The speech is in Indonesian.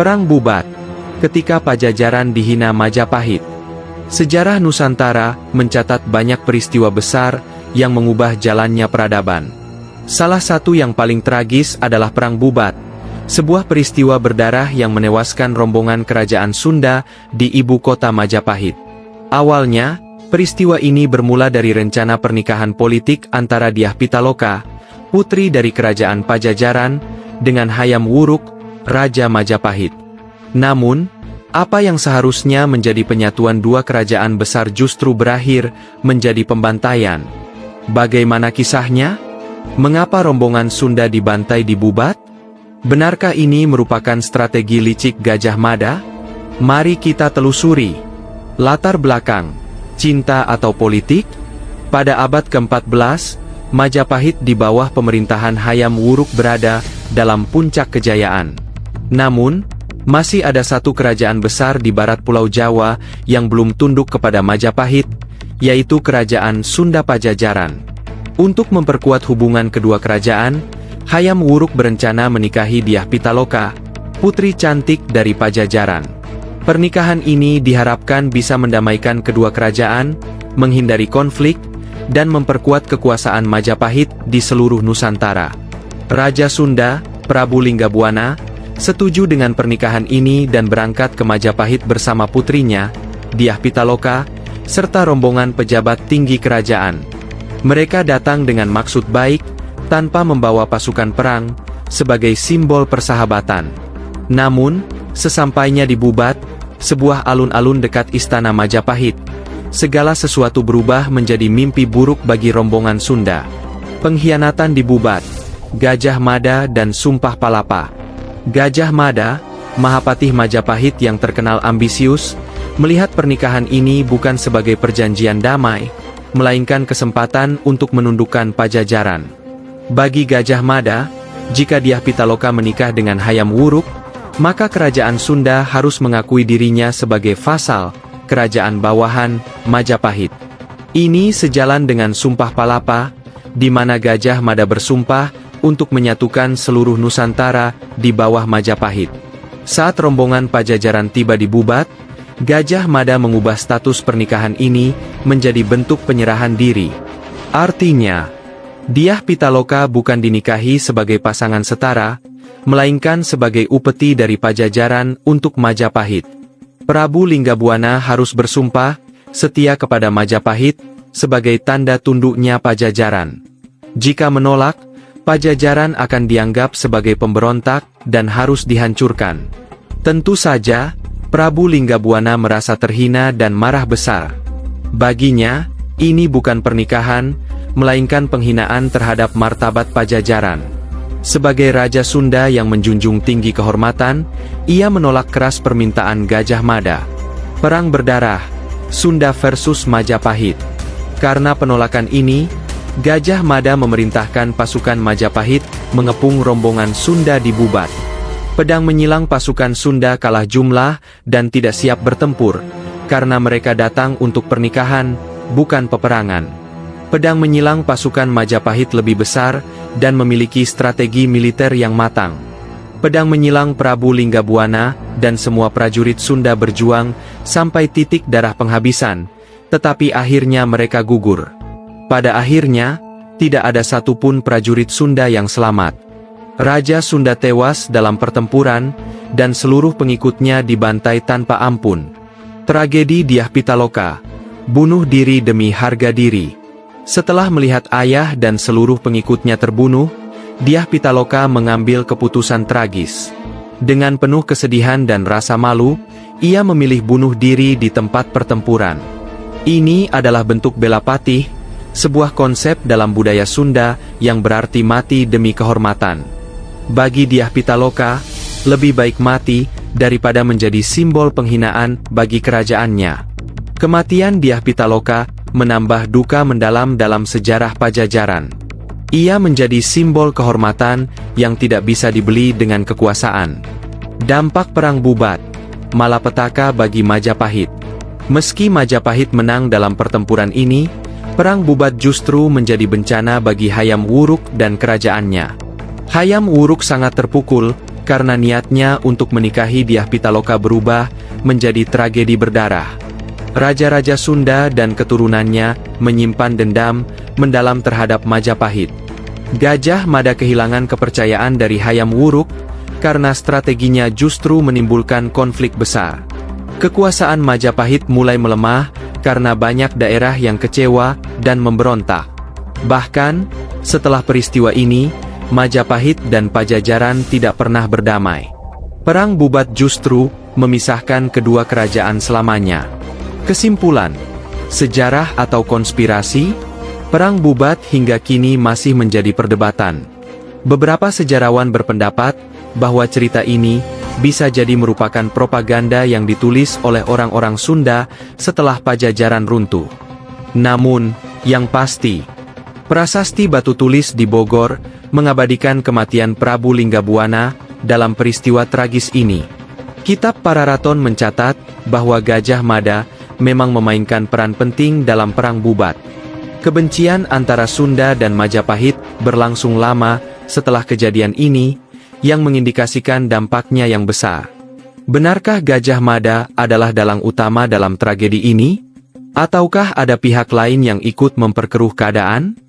Perang Bubat. Ketika Pajajaran dihina Majapahit. Sejarah Nusantara mencatat banyak peristiwa besar yang mengubah jalannya peradaban. Salah satu yang paling tragis adalah Perang Bubat, sebuah peristiwa berdarah yang menewaskan rombongan kerajaan Sunda di ibu kota Majapahit. Awalnya, peristiwa ini bermula dari rencana pernikahan politik antara Dyah Pitaloka, putri dari kerajaan Pajajaran, dengan Hayam Wuruk, Raja Majapahit. Namun, apa yang seharusnya menjadi penyatuan dua kerajaan besar justru berakhir menjadi pembantaian. Bagaimana kisahnya? Mengapa rombongan Sunda dibantai di Bubat? Benarkah ini merupakan strategi licik Gajah Mada? Mari kita telusuri. Latar belakang, cinta atau politik? Pada abad ke-14, Majapahit di bawah pemerintahan Hayam Wuruk berada dalam puncak kejayaan. Namun, masih ada satu kerajaan besar di barat Pulau Jawa yang belum tunduk kepada Majapahit, yaitu Kerajaan Sunda Pajajaran. Untuk memperkuat hubungan kedua kerajaan, Hayam Wuruk berencana menikahi Dyah Pitaloka, putri cantik dari Pajajaran. Pernikahan ini diharapkan bisa mendamaikan kedua kerajaan, menghindari konflik, dan memperkuat kekuasaan Majapahit di seluruh Nusantara. Raja Sunda, Prabu Linggabuana, setuju dengan pernikahan ini dan berangkat ke Majapahit bersama putrinya, Dyah Pitaloka, serta rombongan pejabat tinggi kerajaan. Mereka datang dengan maksud baik, tanpa membawa pasukan perang, sebagai simbol persahabatan. Namun, sesampainya di Bubat, sebuah alun-alun dekat istana Majapahit, segala sesuatu berubah menjadi mimpi buruk bagi rombongan Sunda. Pengkhianatan di Bubat, Gajah Mada dan Sumpah Palapa. Gajah Mada, Mahapatih Majapahit yang terkenal ambisius, melihat pernikahan ini bukan sebagai perjanjian damai, melainkan kesempatan untuk menundukkan Pajajaran. Bagi Gajah Mada, jika Dyah Pitaloka menikah dengan Hayam Wuruk, maka kerajaan Sunda harus mengakui dirinya sebagai vasal kerajaan bawahan Majapahit. Ini sejalan dengan Sumpah Palapa, di mana Gajah Mada bersumpah untuk menyatukan seluruh Nusantara di bawah Majapahit. Saat rombongan Pajajaran tiba di Bubat, Gajah Mada mengubah status pernikahan ini menjadi bentuk penyerahan diri. Artinya, Dyah Pitaloka bukan dinikahi sebagai pasangan setara, melainkan sebagai upeti dari Pajajaran untuk Majapahit. Prabu Linggabuana harus bersumpah setia kepada Majapahit sebagai tanda tunduknya Pajajaran. Jika menolak, Pajajaran akan dianggap sebagai pemberontak dan harus dihancurkan. Tentu saja, Prabu Linggabuana merasa terhina dan marah besar. Baginya, ini bukan pernikahan, melainkan penghinaan terhadap martabat Pajajaran. Sebagai Raja Sunda yang menjunjung tinggi kehormatan, ia menolak keras permintaan Gajah Mada. Perang berdarah, Sunda versus Majapahit. Karena penolakan ini, Gajah Mada memerintahkan pasukan Majapahit mengepung rombongan Sunda di Bubat. Pedang menyilang pasukan Sunda kalah jumlah dan tidak siap bertempur, karena mereka datang untuk pernikahan, bukan peperangan. Pedang menyilang pasukan Majapahit lebih besar dan memiliki strategi militer yang matang. Pedang menyilang Prabu Linggabuana dan semua prajurit Sunda berjuang sampai titik darah penghabisan, tetapi akhirnya mereka gugur. Pada akhirnya, tidak ada satupun prajurit Sunda yang selamat. Raja Sunda tewas dalam pertempuran, dan seluruh pengikutnya dibantai tanpa ampun. Tragedi Dyah Pitaloka, bunuh diri demi harga diri. Setelah melihat ayah dan seluruh pengikutnya terbunuh, Dyah Pitaloka mengambil keputusan tragis. Dengan penuh kesedihan dan rasa malu, ia memilih bunuh diri di tempat pertempuran. Ini adalah bentuk bela patih, sebuah konsep dalam budaya Sunda yang berarti mati demi kehormatan. Bagi Dyah Pitaloka, lebih baik mati daripada menjadi simbol penghinaan bagi kerajaannya. Kematian Dyah Pitaloka menambah duka mendalam dalam sejarah Pajajaran. Ia menjadi simbol kehormatan yang tidak bisa dibeli dengan kekuasaan. Dampak Perang Bubat, malapetaka bagi Majapahit. Meski Majapahit menang dalam pertempuran ini, Perang Bubat justru menjadi bencana bagi Hayam Wuruk dan kerajaannya. Hayam Wuruk sangat terpukul karena niatnya untuk menikahi Dyah Pitaloka berubah menjadi tragedi berdarah. Raja-raja Sunda dan keturunannya menyimpan dendam mendalam terhadap Majapahit. Gajah Mada kehilangan kepercayaan dari Hayam Wuruk karena strateginya justru menimbulkan konflik besar. Kekuasaan Majapahit mulai melemah karena banyak daerah yang kecewa dan memberontak. Bahkan, setelah peristiwa ini, Majapahit dan Pajajaran tidak pernah berdamai. Perang Bubat justru memisahkan kedua kerajaan selamanya. Kesimpulan, sejarah atau konspirasi? Perang Bubat hingga kini masih menjadi perdebatan. Beberapa sejarawan berpendapat bahwa cerita ini bisa jadi merupakan propaganda yang ditulis oleh orang-orang Sunda setelah Pajajaran runtuh. Namun, yang pasti, prasasti batu tulis di Bogor mengabadikan kematian Prabu Linggabuana dalam peristiwa tragis ini. Kitab Pararaton mencatat bahwa Gajah Mada memang memainkan peran penting dalam Perang Bubat. Kebencian antara Sunda dan Majapahit berlangsung lama setelah kejadian ini, yang mengindikasikan dampaknya yang besar. Benarkah Gajah Mada adalah dalang utama dalam tragedi ini? Ataukah ada pihak lain yang ikut memperkeruh keadaan?